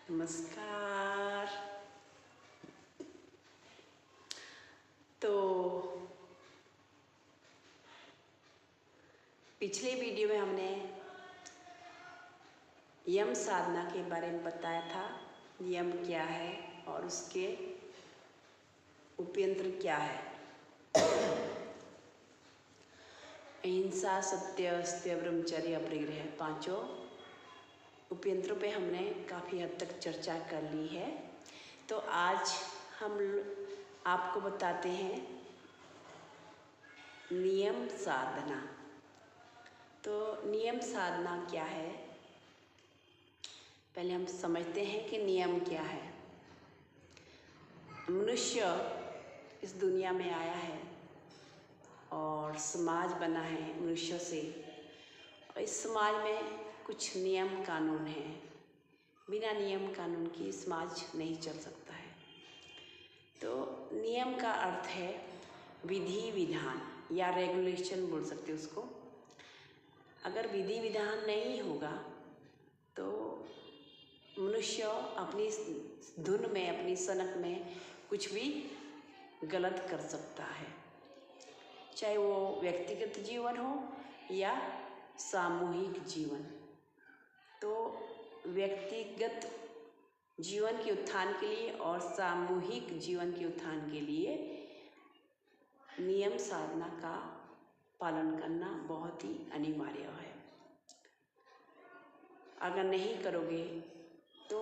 नमस्कार। तो पिछले वीडियो में हमने यम साधना के बारे में बताया था। यम क्या है और उसके उपयंत्र क्या है। अहिंसा, सत्य, अस्त्य, ब्रह्मचर्य, अपरिग्रह, पांचों उपयंत्रों पे हमने काफ़ी हद तक चर्चा कर ली है। तो आज हम आपको बताते हैं नियम साधना। तो नियम साधना क्या है, पहले हम समझते हैं कि नियम क्या है। मनुष्य इस दुनिया में आया है और समाज बना है मनुष्य से, और इस समाज में कुछ नियम कानून हैं। बिना नियम कानून की समाज नहीं चल सकता है। तो नियम का अर्थ है विधि विधान या रेगुलेशन बोल सकते हैं उसको। अगर विधि विधान नहीं होगा तो मनुष्य अपनी धुन में, अपनी सनक में कुछ भी गलत कर सकता है, चाहे वो व्यक्तिगत जीवन हो या सामूहिक जीवन। तो व्यक्तिगत जीवन के उत्थान के लिए और सामूहिक जीवन के उत्थान के लिए नियम साधना का पालन करना बहुत ही अनिवार्य है। अगर नहीं करोगे तो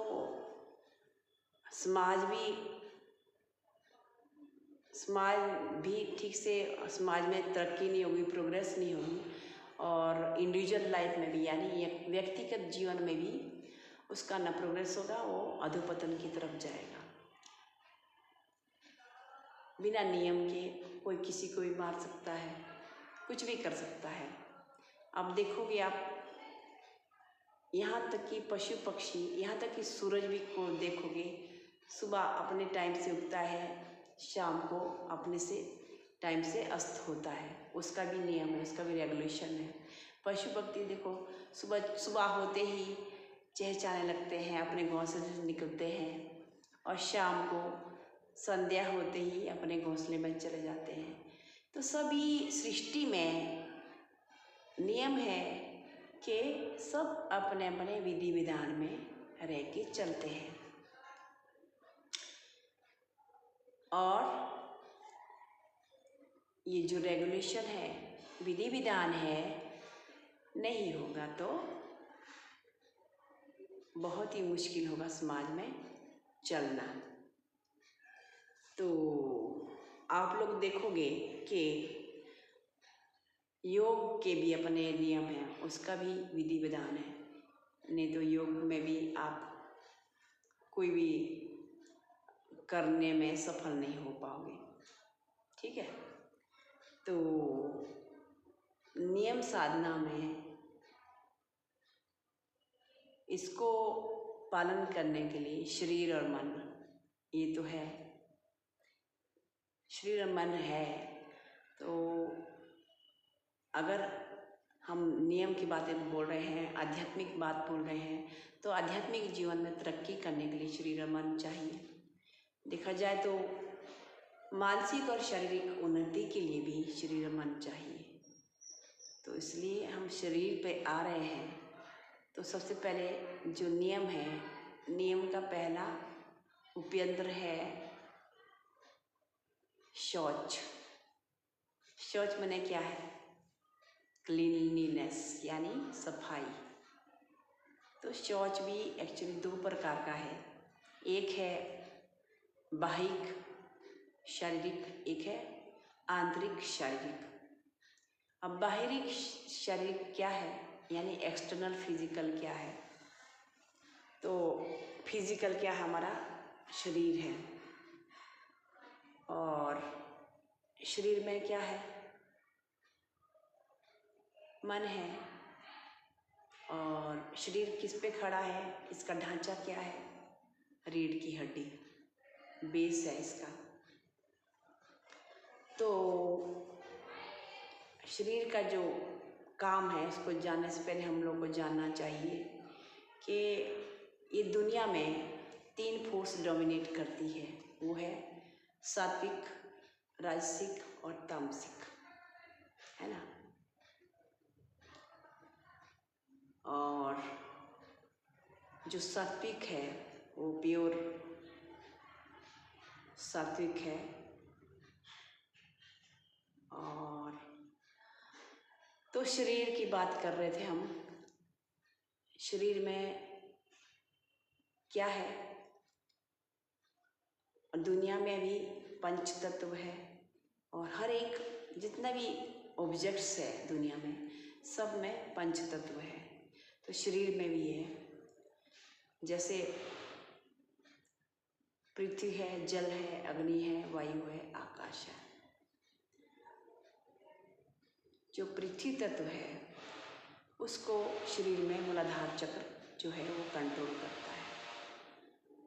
समाज भी ठीक से, समाज में तरक्की नहीं होगी, प्रोग्रेस नहीं होगी, और इंडिविजुअल लाइफ में भी यानी व्यक्तिगत जीवन में भी उसका न प्रोग्रेस होगा, वो अधोपतन की तरफ जाएगा। बिना नियम के कोई किसी को भी मार सकता है, कुछ भी कर सकता है। अब देखोगे आप, यहाँ तक कि पशु पक्षी, यहाँ तक कि सूरज भी को देखोगे, सुबह अपने टाइम से उगता है, शाम को अपने से टाइम से अस्त होता है। उसका भी नियम है, उसका भी रेगुलेशन है। पशु पक्षी देखो, सुबह सुबह होते ही चहचहाने लगते हैं, अपने घोंसले से निकलते हैं, और शाम को संध्या होते ही अपने घोंसले में चले जाते हैं। तो सभी सृष्टि में नियम है कि सब अपने अपने विधि विधान में रह के चलते हैं, और ये जो रेगुलेशन है, विधि विधान है, नहीं होगा तो बहुत ही मुश्किल होगा समाज में चलना। तो आप लोग देखोगे कि योग के भी अपने नियम हैं, उसका भी विधि विधान है। नहीं तो योग में भी आप कोई भी करने में सफल नहीं हो पाओगे। ठीक है। तो नियम साधना में इसको पालन करने के लिए शरीर और मन, ये तो है। शरीर और मन है तो अगर हम नियम की बातें बोल रहे हैं, आध्यात्मिक बात बोल रहे हैं, तो आध्यात्मिक जीवन में तरक्की करने के लिए शरीर और मन चाहिए। देखा जाए तो मानसिक और शारीरिक उन्नति के लिए भी शरीर और मन चाहिए। तो इसलिए हम शरीर पे आ रहे हैं, तो सबसे पहले जो नियम है, नियम का पहला उपयंत्र है शौच। शौच माने क्या है? क्लीनलीनेस यानी सफाई। तो शौच भी एक्चुअली दो प्रकार का है। एक है बाहिक शारीरिक, एक है आंतरिक शारीरिक। अब बाहरी शारीरिक क्या है, यानी एक्सटर्नल फिजिकल क्या है? तो फिजिकल क्या हमारा शरीर है, और शरीर में क्या है? मन है। और शरीर किस पे खड़ा है, इसका ढांचा क्या है? रीढ़ की हड्डी बेस है इसका। तो शरीर का जो काम है, उसको जानने से पहले हम लोग को जानना चाहिए कि ये दुनिया में तीन फोर्स डोमिनेट करती है, वो है सात्विक, राजसिक और तामसिक, है ना। और जो सात्विक है वो प्योर सात्विक है। और तो शरीर की बात कर रहे थे हम। शरीर में क्या है, दुनिया में भी पंच तत्व है, और हर एक जितना भी ऑब्जेक्ट्स है दुनिया में, सब में पंच तत्व है। तो शरीर में भी है, जैसे पृथ्वी है, जल है, अग्नि है, वायु है, आकाश है। जो पृथ्वी तत्व है उसको शरीर में मूलाधार चक्र जो है वो कंट्रोल करता है,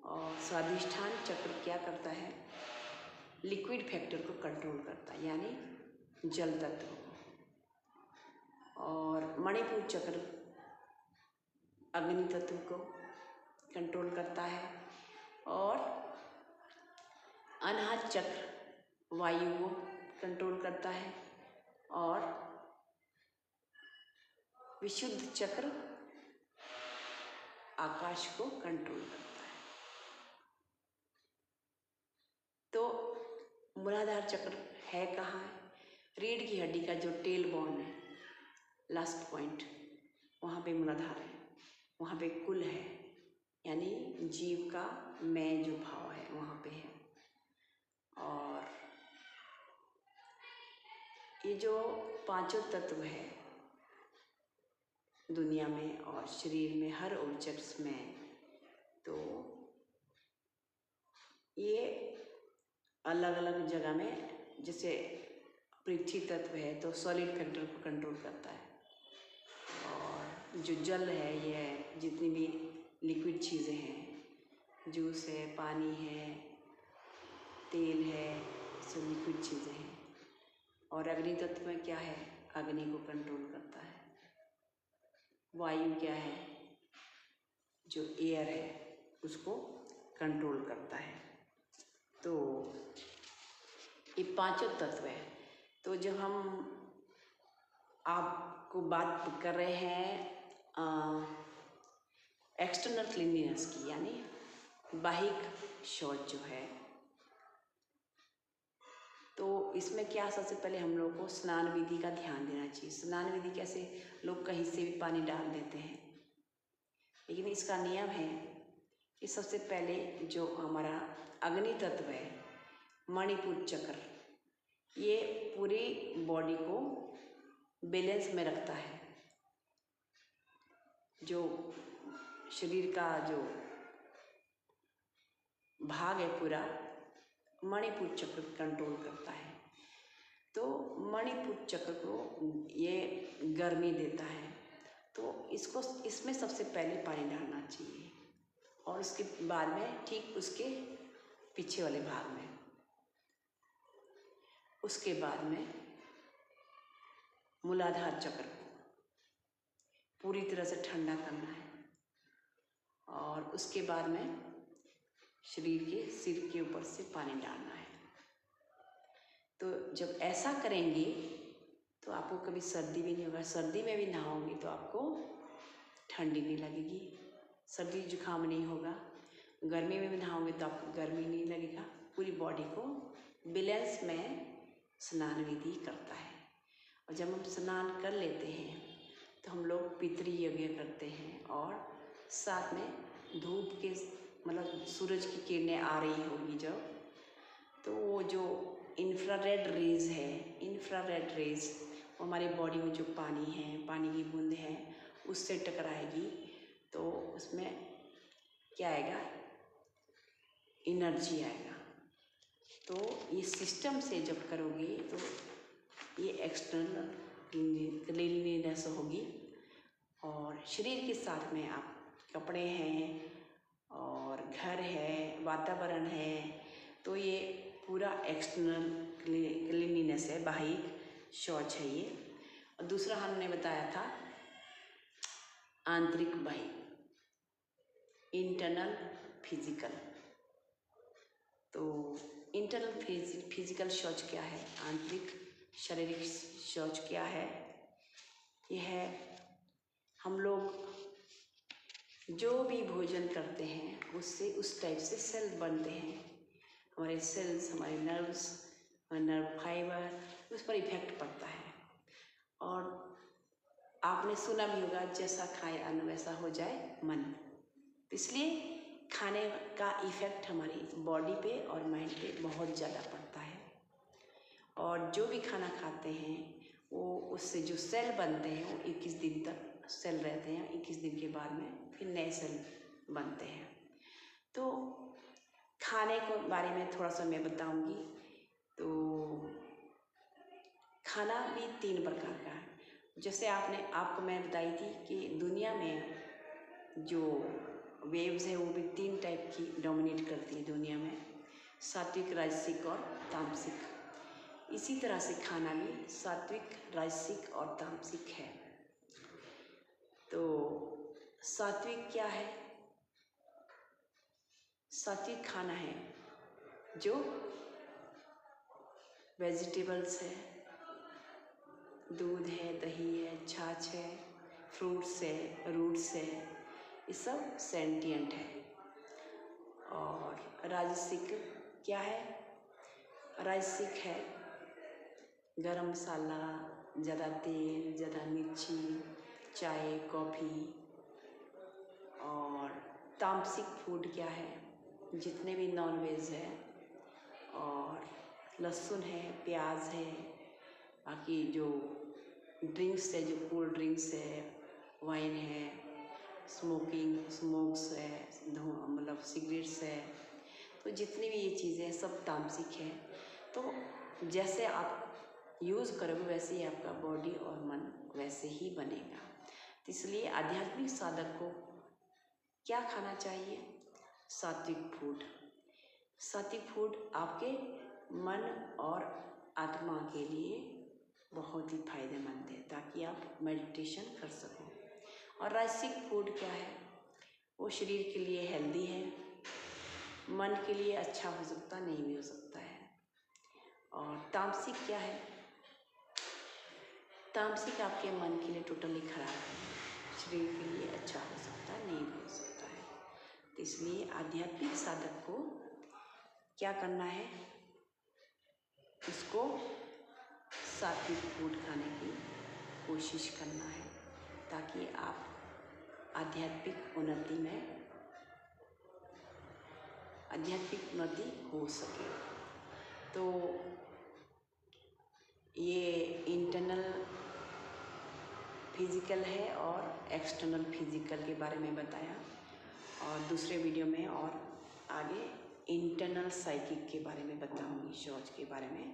और स्वादिष्ठान चक्र क्या करता है, लिक्विड फैक्टर को कंट्रोल करता है, यानी जल तत्व को। और मणिपुर चक्र अग्नि तत्व को कंट्रोल करता है, और अनाहत चक्र वायु को कंट्रोल करता है, और विशुद्ध चक्र आकाश को कंट्रोल करता है। तो मूलाधार चक्र है कहाँ है, रीढ़ की हड्डी का जो टेल बोन है, लास्ट पॉइंट, वहाँ पे मूलाधार है, वहाँ पे कुल है, यानी जीव का मैं जो भाव है वहाँ पे है। और ये जो पांचों तत्व है दुनिया में और शरीर में, हर ऑब्जेक्ट्स में, तो ये अलग अलग जगह में, जैसे पृथ्वी तत्व है तो सॉलिड फैक्टर को कंट्रोल करता है, और जो जल है ये जितनी भी लिक्विड चीज़ें हैं, जूस है, पानी है, तेल है, सब लिक्विड चीज़ें हैं। और अग्नि तत्व में क्या है, अग्नि को कंट्रोल करता है। वायु क्या है, जो एयर है उसको कंट्रोल करता है। तो ये पांचों तत्व है। तो जब हम आपको बात कर रहे हैं एक्सटर्नल क्लीनलीनेस की, यानी बाहिक शौच जो है, तो इसमें क्या, सबसे पहले हम लोग को स्नान विधि का ध्यान देना चाहिए। स्नान विधि कैसे, लोग कहीं से भी पानी डाल देते हैं, लेकिन इसका नियम है कि सबसे पहले जो हमारा अग्नि तत्व है, मणिपुर चक्र, ये पूरी बॉडी को बैलेंस में रखता है। जो शरीर का जो भाग है पूरा, मणिपुर चक्र कंट्रोल करता है। तो मणिपुर चक्र को ये गर्मी देता है, तो इसको इसमें सबसे पहले पानी डालना चाहिए, और उसके बाद में ठीक उसके पीछे वाले भाग में, उसके बाद में मूलाधार चक्र को पूरी तरह से ठंडा करना है, और उसके बाद में शरीर के सिर के ऊपर से पानी डालना है। तो जब ऐसा करेंगे तो आपको कभी सर्दी भी नहीं होगा। सर्दी में भी नहाओगे तो आपको ठंडी नहीं लगेगी, सर्दी जुकाम नहीं होगा। गर्मी में भी नहाओगे तो आपको गर्मी नहीं लगेगा। पूरी बॉडी को बैलेंस में स्नान विधि करता है। और जब हम स्नान कर लेते हैं तो हम लोग पितृ यज्ञ करते हैं, और साथ में धूप के मतलब सूरज की किरणें आ रही होगी जब, तो वो जो इंफ्रारेड रेज है, इंफ्रारेड रेज वो हमारी बॉडी में जो पानी है, पानी की बूंद है, उससे टकराएगी, तो उसमें क्या आएगा, एनर्जी आएगा। तो ये सिस्टम से जब करोगे तो ये एक्सटर्नल क्लीनलीनेस होगी। और शरीर के साथ में आप कपड़े हैं और घर है, वातावरण है, तो ये पूरा एक्सटर्नल क्लीनलीनेस है, बाहिक शौच है ये। और दूसरा हमने बताया था आंतरिक बाहिक, इंटरनल फिजिकल। तो इंटरनल फिजिकल शौच क्या है, आंतरिक शारीरिक शौच क्या है? यह हम लोग जो भी भोजन करते हैं उससे उस टाइप से सेल बनते हैं। हमारे सेल्स, हमारे नर्व्स, नर्व फाइबर, उस पर इफेक्ट पड़ता है। और आपने सुना भी होगा, जैसा खाए अन्न वैसा हो जाए मन। इसलिए खाने का इफेक्ट हमारी बॉडी पे और माइंड पे बहुत ज़्यादा पड़ता है। और जो भी खाना खाते हैं वो उससे जो सेल बनते हैं वो 21 दिन तक सेल रहते हैं। 21 दिन के बाद में फिर नए सेल बनते हैं। तो खाने के बारे में थोड़ा सा मैं बताऊंगी। तो खाना भी 3 प्रकार का है। जैसे आपको मैं बताई थी कि दुनिया में जो वेव्स है वो भी 3 टाइप की डोमिनेट करती है दुनिया में, सात्विक, राजसिक और तामसिक। इसी तरह से खाना भी सात्विक, राजसिक और तामसिक है। तो सात्विक क्या है? सात्विक खाना है जो वेजिटेबल्स है, दूध है, दही है, छाछ है, फ्रूट्स है, रूट्स है, ये सब सेंटिएंट है। और राजसिक क्या है? राजसिक है गरम मसाला, ज़्यादा तेल, ज़्यादा मिर्ची, चाय, कॉफ़ी। और तामसिक फूड क्या है? जितने भी नॉन वेज है और लहसुन है, प्याज है, बाकी जो ड्रिंक्स है, जो कोल्ड ड्रिंक्स है, वाइन है, स्मोक्स है, मतलब सिगरेट्स है, तो जितनी भी ये चीज़ें सब तामसिक है। तो जैसे आप यूज़ करोगे वैसे ही आपका बॉडी और मन वैसे ही बनेगा। तो इसलिए आध्यात्मिक साधक को क्या खाना चाहिए? सात्विक फूड। सात्विक फूड आपके मन और आत्मा के लिए बहुत ही फायदेमंद है, ताकि आप मेडिटेशन कर सको। और राजसिक फूड क्या है? वो शरीर के लिए हेल्दी है, मन के लिए अच्छा हो सकता, नहीं भी हो सकता है। और तामसिक क्या है? तामसिक आपके मन के लिए टोटली खराब है, शरीर के लिए अच्छा हो सकता है, नहीं भी हो सकता है। तो इसलिए आध्यात्मिक साधक को क्या करना है? उसको सात्विक फूड खाने की कोशिश करना है, ताकि आप आध्यात्मिक उन्नति हो सके। तो ये इंटरनल फिजिकल है और एक्सटर्नल फिजिकल के बारे में बताया, और दूसरे वीडियो में और आगे इंटरनल साइकिक के बारे में बताऊंगी, शौच के बारे में।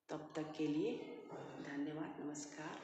तब तक के लिए धन्यवाद, नमस्कार।